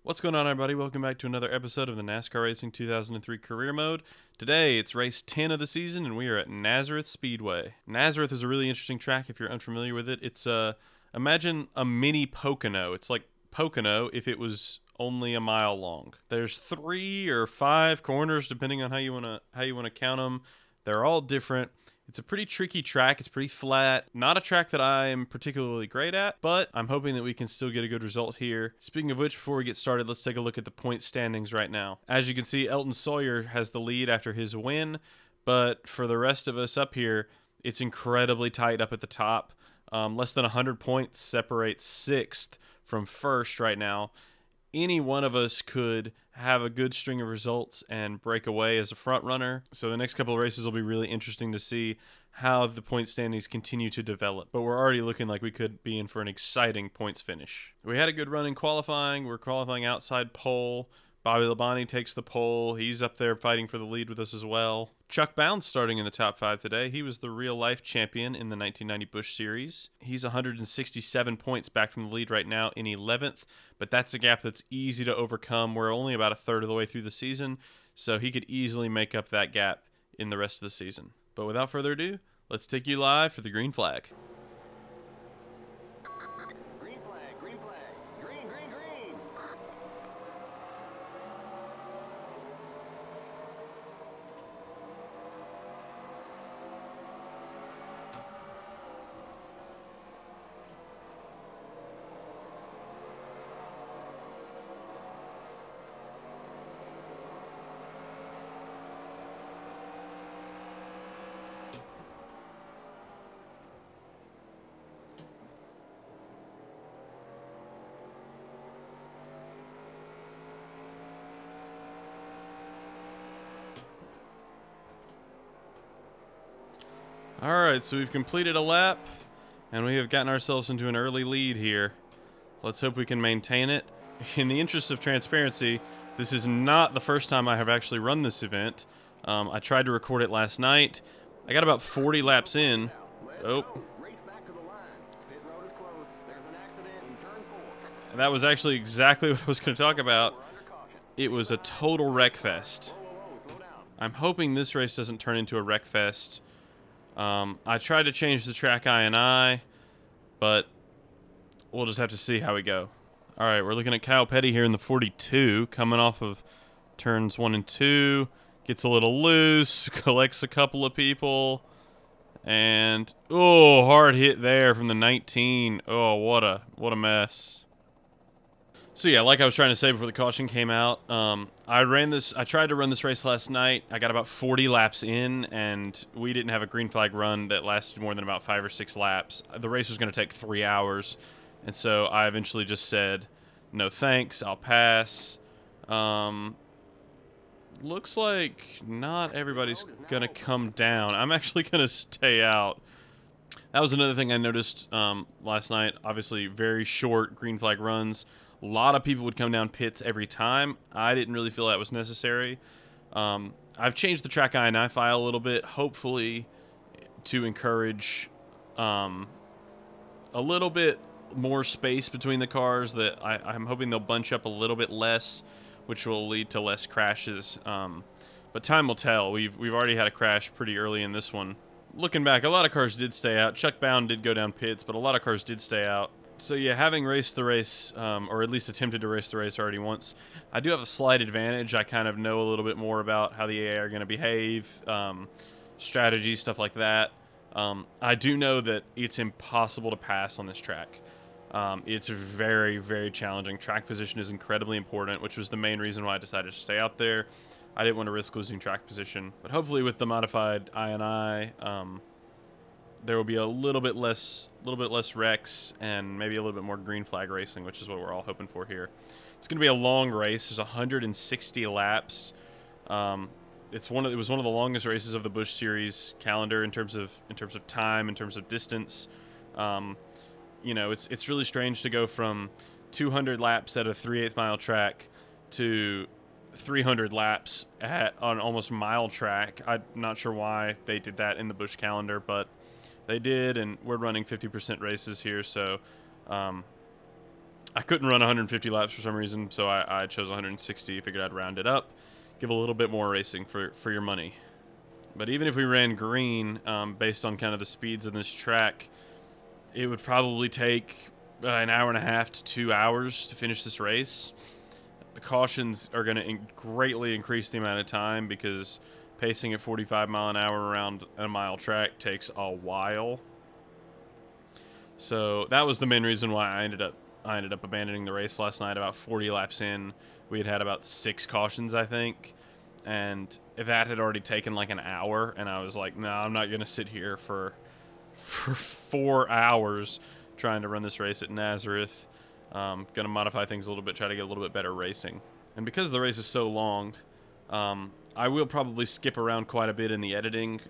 What's going on, everybody? Welcome back to another episode of the NASCAR Racing 2003 Career Mode. Today, it's race 10 of the season, and we are at Nazareth Speedway. Nazareth is a really interesting track if you're unfamiliar with it. It's imagine a mini Pocono. It's like Pocono if it was only a mile long. There's 3 or 5 corners depending on how you wanna count them. They're all different. It's a pretty tricky track. It's pretty flat. Not a track that I'm particularly great at, but I'm hoping that we can still get a good result here. Speaking of which, before we get started, let's take a look at the point standings right now. As you can see, Elton Sawyer has the lead after his win, but for the rest of us up here, it's incredibly tight up at the top. Less than 100 points separates 6th from 1st right now. Any one of us could have a good string of results and break away as a front runner. So the next couple of races will be really interesting to see how the point standings continue to develop. But we're already looking like we could be in for an exciting points finish. We had a good run in qualifying. We're qualifying outside pole. Bobby Labonte takes the pole. He's up there fighting for the lead with us as well. Chuck Bounds starting in the top 5 today. He was the real-life champion in the 1990 Busch Series. He's 167 points back from the lead right now in 11th, but that's a gap that's easy to overcome. We're only about a third of the way through the season, so he could easily make up that gap in the rest of the season. But without further ado, let's take you live for the green flag. Green flag, green flag, green, green, green. Alright, so we've completed a lap, and we have gotten ourselves into an early lead here. Let's hope we can maintain it. In the interest of transparency, this is not the first time I have actually run this event. I tried to record it last night. I got about 40 laps in. Oh, Race back to the line. Pit road is closed. There's an accident in turn 4. that was actually exactly what I was going to talk about. We're under caution. It was a total wreck fest. Whoa, slow down. I'm hoping this race doesn't turn into a wreck fest. I tried to change the track I&I, but we'll just have to see how we go. All right, we're looking at Kyle Petty here in the 42, coming off of turns 1 and 2. Gets a little loose, collects a couple of people, and oh, hard hit there from the 19. Oh, what a mess. So yeah, like I was trying to say before the caution came out, I tried to run this race last night. I got about 40 laps in, and we didn't have a green flag run that lasted more than about 5 or 6 laps. The race was going to take 3 hours, and so I eventually just said, no thanks, I'll pass. Looks like not everybody's going to come down. I'm actually going to stay out. That was another thing I noticed last night. Obviously, very short green flag runs. A lot of people would come down pits every time. I didn't really feel that was necessary. I've changed the track I&I file a little bit, hopefully to encourage a little bit more space between the cars. That I'm hoping they'll bunch up a little bit less, which will lead to less crashes. But time will tell. We've already had a crash pretty early in this one. Looking back, a lot of cars did stay out. Chuck Bound did go down pits, but a lot of cars did stay out. So yeah, having raced the race, or at least attempted to race the race already once, I do have a slight advantage. I kind of know a little bit more about how the AI are going to behave, strategy, stuff like that. I do know that it's impossible to pass on this track. It's very, very challenging. Track position is incredibly important, which was the main reason why I decided to stay out there. I didn't want to risk losing track position. But hopefully with the modified I&I, there will be a little bit less wrecks and maybe a little bit more green flag racing, which is what we're all hoping for here. It's going to be a long race. There's 160 laps. It was one of the longest races of the Busch Series calendar in terms of time, in terms of distance. You know, it's really strange to go from 200 laps at a 3/8 mile track to 300 laps at an almost mile track. I'm not sure why they did that in the Busch calendar, but they did, and we're running 50% races here, so I couldn't run 150 laps for some reason, so I chose 160. Figured I'd round it up, give a little bit more racing for your money. But even if we ran green, based on kind of the speeds in this track, it would probably take an hour and a half to 2 hours to finish this race. The cautions are going to greatly increase the amount of time because pacing at 45 mile an hour around a mile track takes a while. So that was the main reason why I ended up abandoning the race last night. About 40 laps in, we had about 6 cautions, I think. And if that had already taken like an hour, and I was like, no, I'm not going to sit here for 4 hours trying to run this race at Nazareth. Going to modify things a little bit, try to get a little bit better racing. And because the race is so long, I will probably skip around quite a bit in the editing.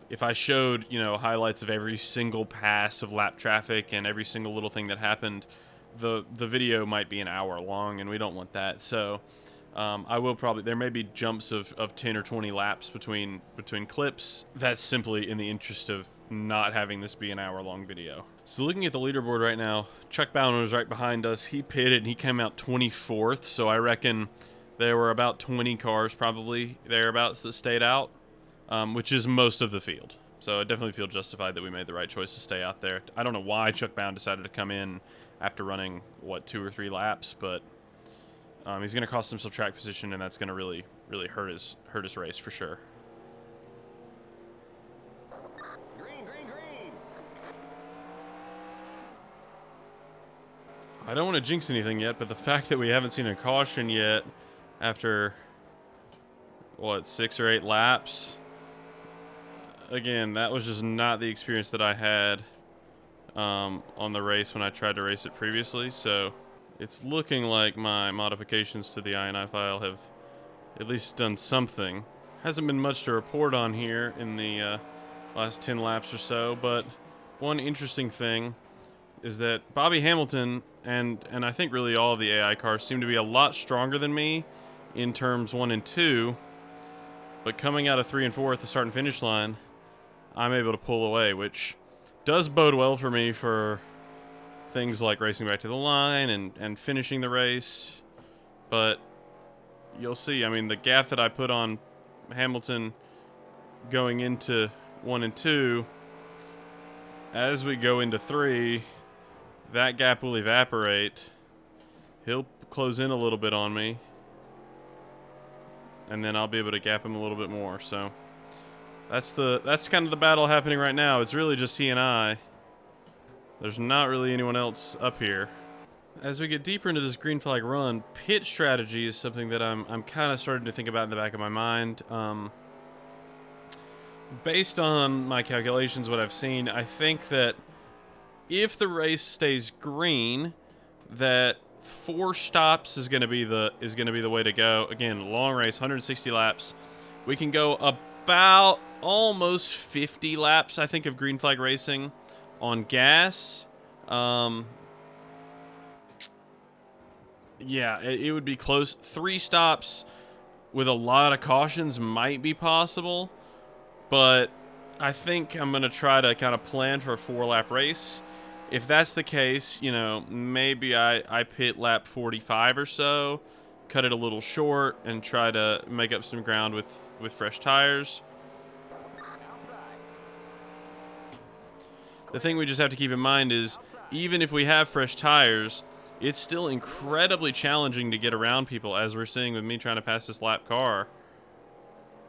If I showed, highlights of every single pass of lap traffic and every single little thing that happened, the video might be an hour long, and we don't want that. So I will probably, there may be jumps of 10 or 20 laps between clips. That's simply in the interest of not having this be an hour-long video. So looking at the leaderboard right now, Chuck Bowen was right behind us. He pitted and he came out 24th, so I reckon there were about 20 cars probably thereabouts that stayed out, which is most of the field. So I definitely feel justified that we made the right choice to stay out there. I don't know why Chuck Bowen decided to come in after running, 2 or 3 laps, but he's going to cost himself track position, and that's going to really hurt his race for sure. I don't want to jinx anything yet, but the fact that we haven't seen a caution yet after, 6 or 8 laps, again, that was just not the experience that I had on the race when I tried to race it previously, so it's looking like my modifications to the INI file have at least done something. Hasn't been much to report on here in the last 10 laps or so, but one interesting thing is that Bobby Hamilton and I think really all of the AI cars seem to be a lot stronger than me in turns 1 and 2, but coming out of 3 and 4 at the start and finish line, I'm able to pull away, which does bode well for me for things like racing back to the line and finishing the race. But you'll see, I mean, the gap that I put on Hamilton going into 1 and 2, as we go into 3, that gap will evaporate. He'll close in a little bit on me, and then I'll be able to gap him a little bit more. So that's kind of the battle happening right now. It's really just he and I. There's not really anyone else up here. As we get deeper into this green flag run, pit strategy is something that I'm kind of starting to think about in the back of my mind. Based on my calculations, what I've seen, I think that if the race stays green, that 4 stops is going to be the way to go. Again, long race, 160 laps. We can go about almost 50 laps, I think, of green flag racing on gas. Yeah, it would be close. 3 stops with a lot of cautions might be possible, but I think I'm going to try to kind of plan for a 4-lap race. If that's the case, maybe I pit lap 45 or so, cut it a little short, and try to make up some ground with fresh tires. The thing we just have to keep in mind is, even if we have fresh tires, it's still incredibly challenging to get around people, as we're seeing with me trying to pass this lap car.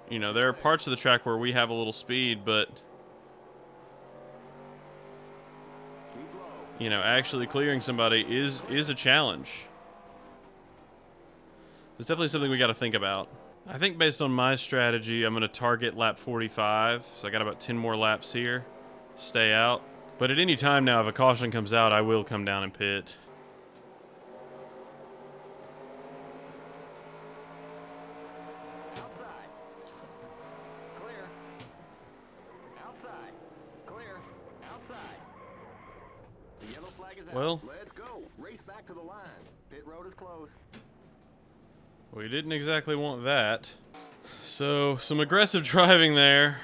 There are parts of the track where we have a little speed, but actually clearing somebody is a challenge. It's definitely something we got to think about. I think based on my strategy, I'm going to target lap 45, so I got about 10 more laps here. Stay out. But at any time now, if a caution comes out, I will come down and pit. Outside. Clear. Outside. Clear. Outside. The yellow flag is out. Well, Let's go. Race back to the line. Pit road is closed. we didn't exactly want that. So, some aggressive driving there.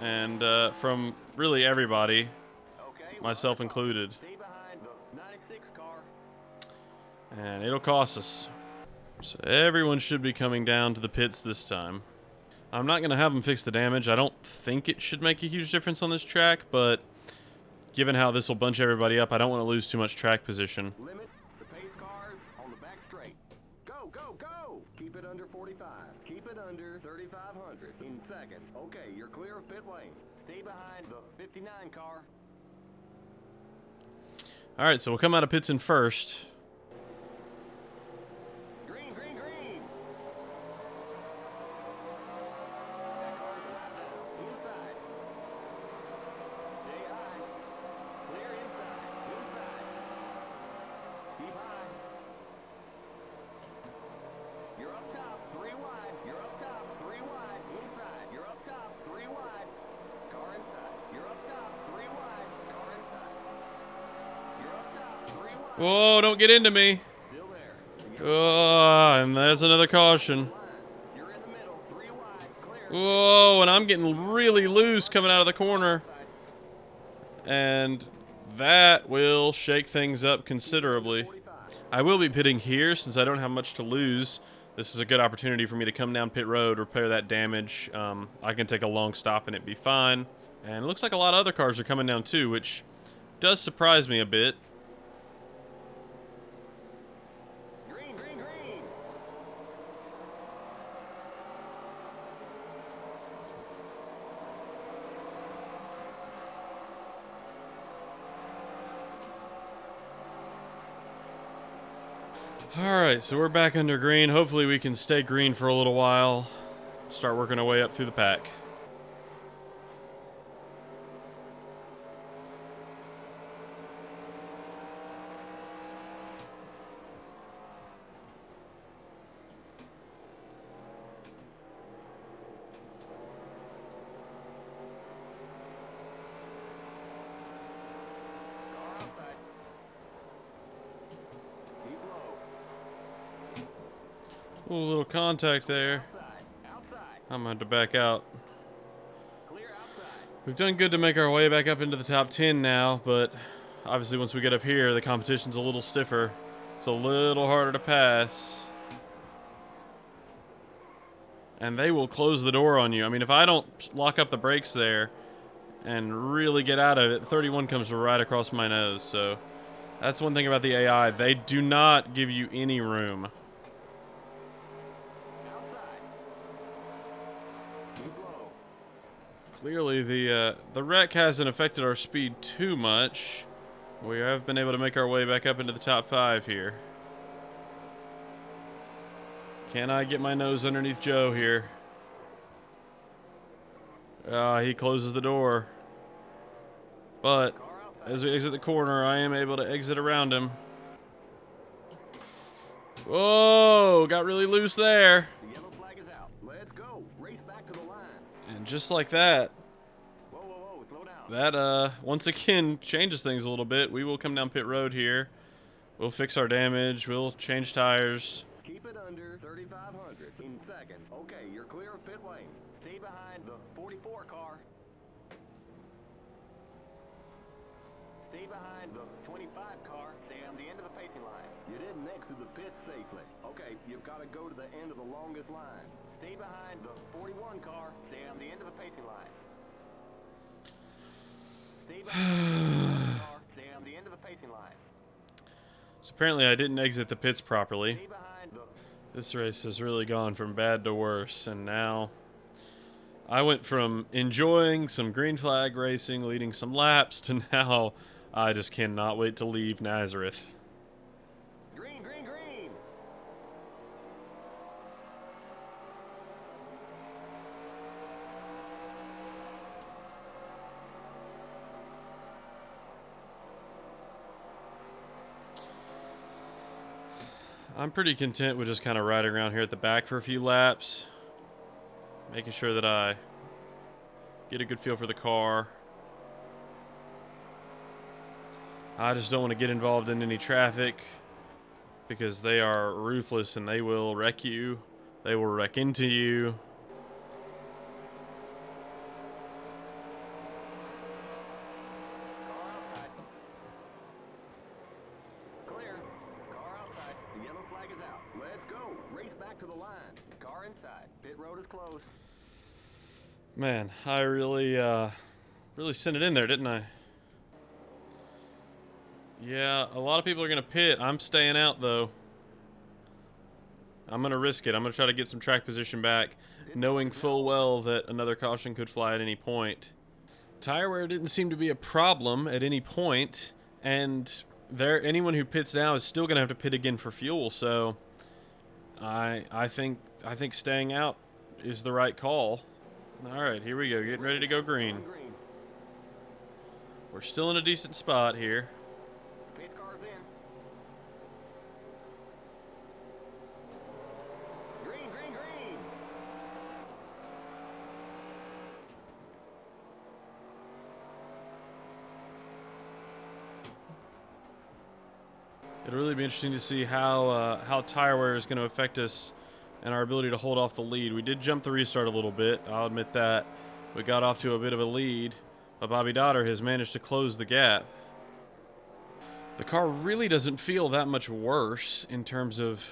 And from really everybody, Okay, myself included. stay behind the 96 car. And it'll cost us. So everyone should be coming down to the pits this time. I'm not going to have them fix the damage. I don't think it should make a huge difference on this track, but given how this will bunch everybody up, I don't want to lose too much track position. Limit the pace cars on the back straight. Go, go, go! Keep it under 45. Keep it under 3,500 in seconds. Okay, you're clear of pit lane. Stay behind the 59 car. All right, so we'll come out of pits in first. Green, green, green! That car's a lap down. Inside. Stay high. Clear inside. Inside. Keep high. You're up top. 3 wide. You're up top. 3 wide. Inside. You're up top. 3 wide. Car inside. You're up top. 3 wide. Car inside. You're up top. 3 wide. Whoa, don't get into me. Still there. Oh, and there's another caution. You're in the middle. 3 wide. Clear. Whoa, and I'm getting really loose coming out of the corner. And that will shake things up considerably. I will be pitting here since I don't have much to lose. This is a good opportunity for me to come down pit road, repair that damage. I can take a long stop and it be fine. And it looks like a lot of other cars are coming down too, which does surprise me a bit. Green, green, green. Alright, so we're back under green. Hopefully we can stay green for a little while. Start working our way up through the pack. Car outside. Keep low. Ooh, a little contact there. Outside. Outside. I'm going to have to back out. Clear outside. We've done good to make our way back up into the top 10 now, but obviously once we get up here, the competition's a little stiffer. It's a little harder to pass. And they will close the door on you. I mean, if I don't lock up the brakes there and really get out of it, 31 comes right across my nose. So that's one thing about the AI. They do not give you any room. Outside. Keep low. Clearly, the wreck hasn't affected our speed too much. We have been able to make our way back up into the top 5 here. Can I get my nose underneath Joe here? He closes the door. But Car outside. as we exit the corner, I am able to exit around him. Whoa, got really loose there. The yellow flag is out. Let's go. Race back to the line. And just like that, Whoa, whoa, whoa. Slow down. that once again changes things a little bit. We will come down pit road here. We'll fix our damage. We'll change tires. Keep it under 3,500 in seconds. Okay, you're clear of pit lane. Stay behind the 44 car. Stay behind the 25 car. Stay on the end of the pacing line. You didn't exit the pit safely. Okay, you've got to go to the end of the longest line. Stay behind the 41 car. Stay on the end of the pacing line. Stay behind the 41 car. Stay on the end of the pacing line. So apparently I didn't exit the pits properly. Stay behind the This race has really gone from bad to worse, and now I went from enjoying some green flag racing, leading some laps, to now I just cannot wait to leave Nazareth. green, green, green. I'm pretty content with just kind of riding around here at the back for a few laps, making sure that I get a good feel for the car. I just don't want to get involved in any traffic because they are ruthless and they will wreck you. They will wreck into you. Car outside. Clear. Car outside. back to the line. Car inside. Pit road is closed. Man, I really sent it in there, didn't I? Yeah, a lot of people are going to pit. I'm staying out, though. I'm going to risk it. I'm going to try to get some track position back, knowing full well that another caution could fly at any point. Tire wear didn't seem to be a problem at any point, and anyone who pits now is still going to have to pit again for fuel, so I think staying out is the right call. All right, here we go. Getting ready to go green. We're still in a decent spot here. Pit car's in. Green, green, green. It'll really be interesting to see how tire wear is going to affect us and our ability to hold off the lead. We did jump the restart a little bit. I'll admit that. We got off to a bit of a lead, but Bobby Dotter has managed to close the gap. The car really doesn't feel that much worse in terms of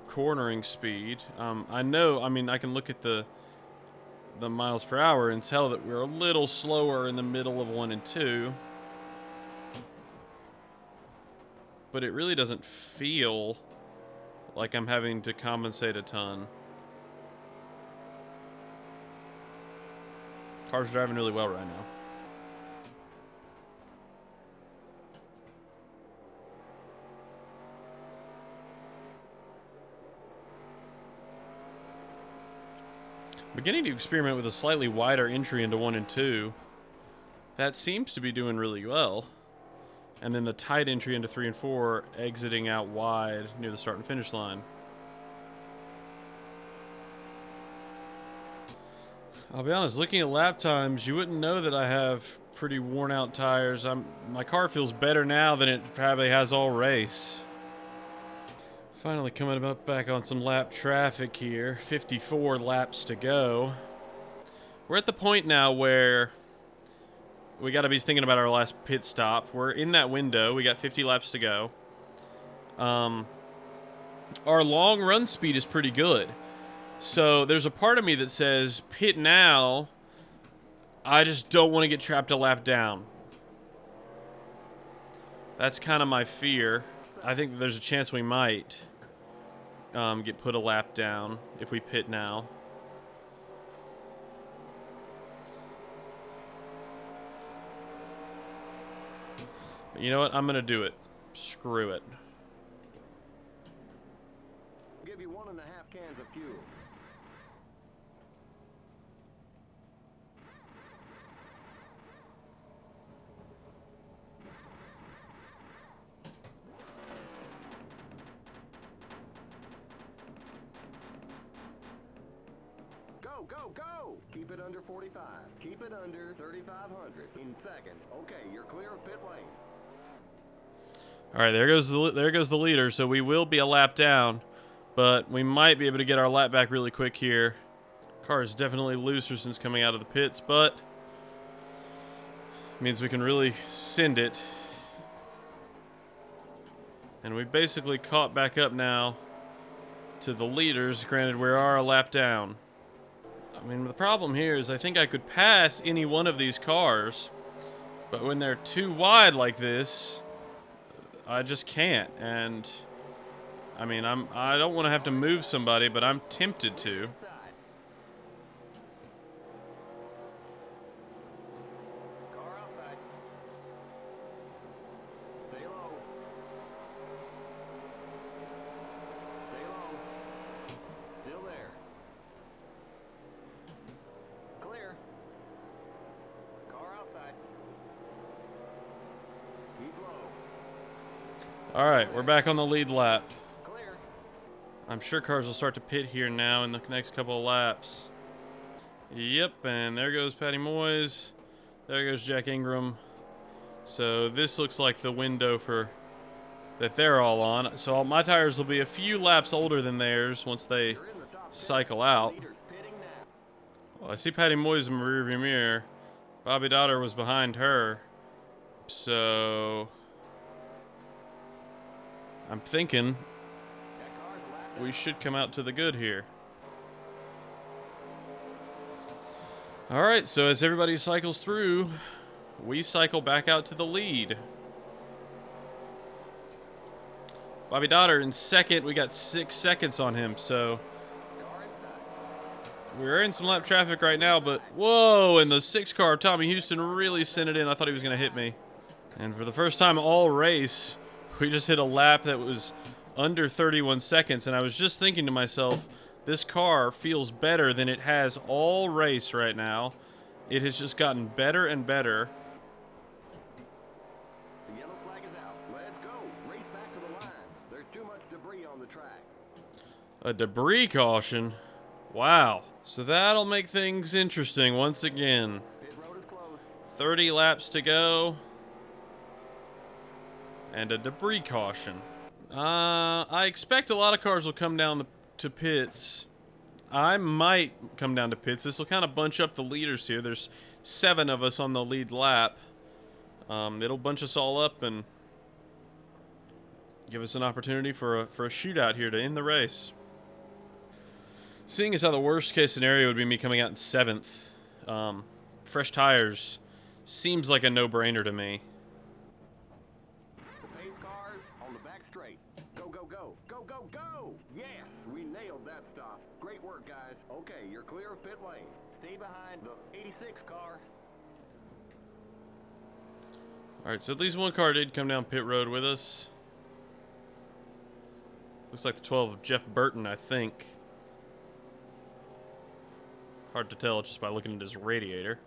cornering speed. I mean, I can look at the miles per hour and tell that we're a little slower in the middle of 1 and 2. But it really doesn't feel like I'm having to compensate a ton. Car's driving really well right now. Beginning to experiment with a slightly wider entry into 1 and 2. That seems to be doing really well. And then the tight entry into 3 and 4, exiting out wide near the start and finish line. I'll be honest, looking at lap times, you wouldn't know that I have pretty worn out tires. My car feels better now than it probably has all race. Finally coming back on some lap traffic here. 54 laps to go. We're at the point now where we got to be thinking about our last pit stop. We're in that window. We got 50 laps to go. Our long run speed is pretty good. So there's a part of me that says, pit now. I just don't want to get trapped a lap down. That's kind of my fear. I think that there's a chance we might get put a lap down if we pit now. But you know what? I'm going to do it. Screw it. Give you 1.5 cans of fuel. Go, go, go! Keep it under 45. Keep it under 3,500. In second. Okay, you're clear of pit lane. All right, there goes the leader. So we will be a lap down, but we might be able to get our lap back really quick here. Car is definitely looser since coming out of the pits, but means we can really send it. And we've basically caught back up now to the leaders. Granted, we are a lap down. I mean, the problem here is I think I could pass any one of these cars, but when they're too wide like this, I just can't. And I mean, I don't want to have to move somebody, but I'm tempted to. Car outside. Stay low. Stay low. Still there. Clear. Car outside. Keep low. All right, we're back on the lead lap. Clear. I'm sure cars will start to pit here now in the next couple of laps. Yep, and there goes Patty Moyes. There goes Jack Ingram. So this looks like the window that they're all on. So my tires will be a few laps older than theirs once they You're in the top 10. cycle out. Leaders pitting now. Well, I see Patty Moyes in the rearview mirror. Bobby Dotter was behind her. So I'm thinking That car's a lap we should come out to the good here. Alright, so as everybody cycles through, we cycle back out to the lead. Bobby Dotter in second. We got 6 seconds on him, so we're in some lap traffic right now, but whoa, in the 6 car, Tommy Houston really sent it in. I thought he was going to hit me. And for the first time all race, we just hit a lap that was under 31 seconds, and I was just thinking to myself, this car feels better than it has all race right now. It has just gotten better and better. The yellow flag is out. Let's go. Race back to the line. There's too much debris on the track. A debris caution? Wow. So that'll make things interesting once again. Pit road is closed. 30 laps to go. And a debris caution. I expect a lot of cars will come down to pits. I might come down to pits. This will kind of bunch up the leaders here. There's 7 of us on the lead lap. It'll bunch us all up and give us an opportunity for a shootout here to end the race. Seeing as how the worst case scenario would be me coming out in 7th, fresh tires seems like a no-brainer to me. The pace cars on the back straight. Go, go, go. Go, go, go! Yes! We nailed that stop. Great work, guys. Okay, you're clear of pit lane. Stay behind the 86 car. Alright, so at least one car did come down pit road with us. Looks like the 12 of Jeff Burton, I think. Hard to tell just by looking at his radiator.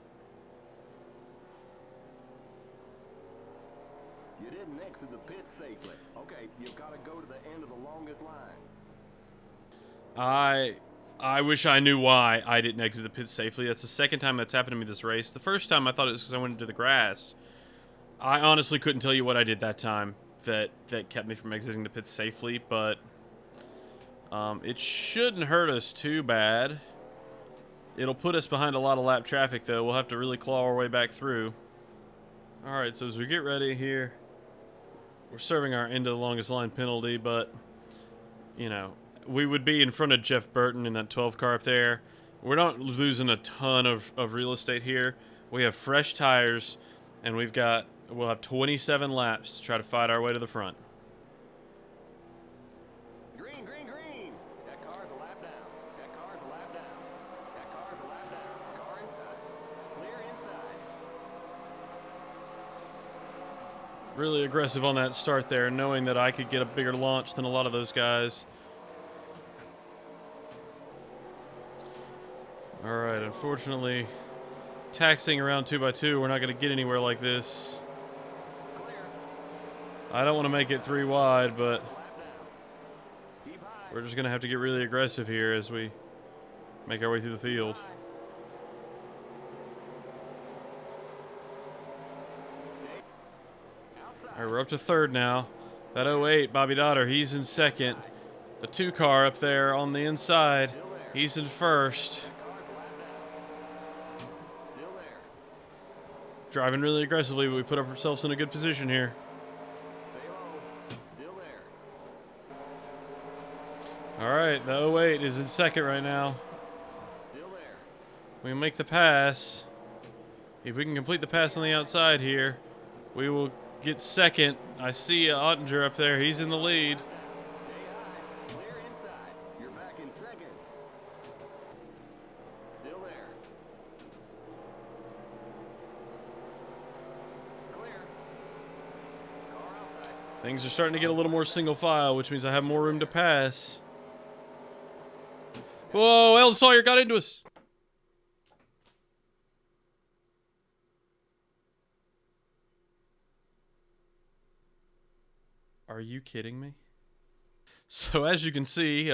You didn't exit the pit safely. Okay, you've got to go to the end of the longest line. I wish I knew why I didn't exit the pit safely. That's the second time that's happened to me this race. The first time I thought it was because I went into the grass. I honestly couldn't tell you what I did that time that kept me from exiting the pit safely, but it shouldn't hurt us too bad. It'll put us behind a lot of lap traffic, though. We'll have to really claw our way back through. Alright, so as we get ready here, we're serving our end of the longest line penalty, but, you know, we would be in front of Jeff Burton in that 12 car up there. We're not losing a ton of real estate here. We have fresh tires, and we'll have 27 laps to try to fight our way to the front. Green, green, green! That car's a lap down. That car's a lap down. That car's a lap down. Car inside. Clear inside. Really aggressive on that start there, knowing that I could get a bigger launch than a lot of those guys. Alright, unfortunately, taxiing around 2x2, we're not going to get anywhere like this. Clear. I don't want to make it 3 wide, but Lap down. Keep high. we're just going to have to get really aggressive here as we make our way through the field. High. Outside. Alright, we're up to 3rd now. That 08, Bobby Dotter, he's in 2nd. The 2 car up there on the inside, he's in 1st. Still there. Driving really aggressively, but we put ourselves in a good position here. Stay low. Still there. Alright, the 08 is in 2nd right now. Still there. We can make the pass. If we can complete the pass on the outside here, we will get 2nd. I see Ottinger up there. He's in the lead. Stay high. Clear inside. You're back in 2nd. Still there. Clear. Car outside. Things are starting to get a little more single file, which means I have more room to pass. Whoa, Eldon Sawyer got into us. Are you kidding me? So as you can see,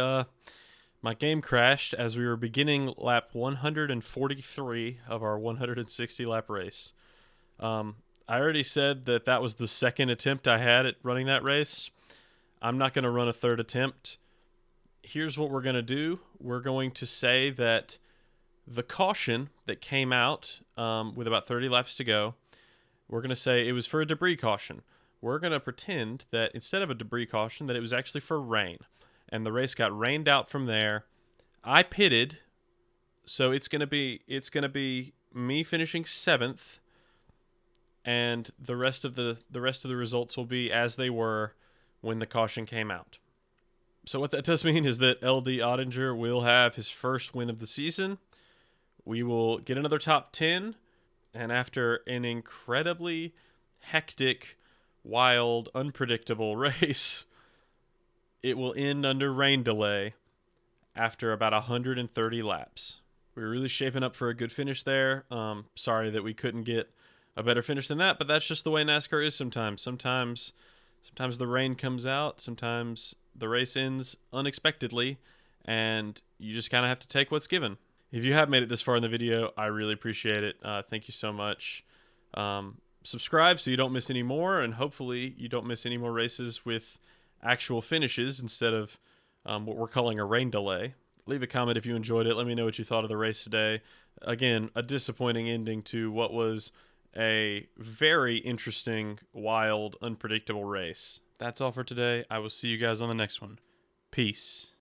my game crashed as we were beginning lap 143 of our 160 lap race. I already said that was the 2nd attempt I had at running that race. I'm not going to run a 3rd attempt. Here's what we're going to do. We're going to say that the caution that came out with about 30 laps to go, we're going to say it was for a debris caution. We're going to pretend that instead of a debris caution, that it was actually for rain. and the race got rained out from there. I pitted, so it's gonna be me finishing 7th, and the rest of the results will be as they were when the caution came out. So what that does mean is that LD Ottinger will have his first win of the season. We will get another top 10, and after an incredibly hectic, wild, unpredictable race, it will end under rain delay after about 130 laps. We were really shaping up for a good finish there. Sorry that we couldn't get a better finish than that, but that's just the way NASCAR is sometimes. Sometimes the rain comes out, sometimes the race ends unexpectedly, and you just kind of have to take what's given. If you have made it this far in the video, I really appreciate it. Thank you so much. Subscribe so you don't miss any more, and hopefully you don't miss any more races with actual finishes instead of what we're calling a rain delay. Leave a comment if you enjoyed it. Let me know what you thought of the race today. Again, a disappointing ending to what was a very interesting, wild, unpredictable race. That's all for today. I will see you guys on the next one. Peace.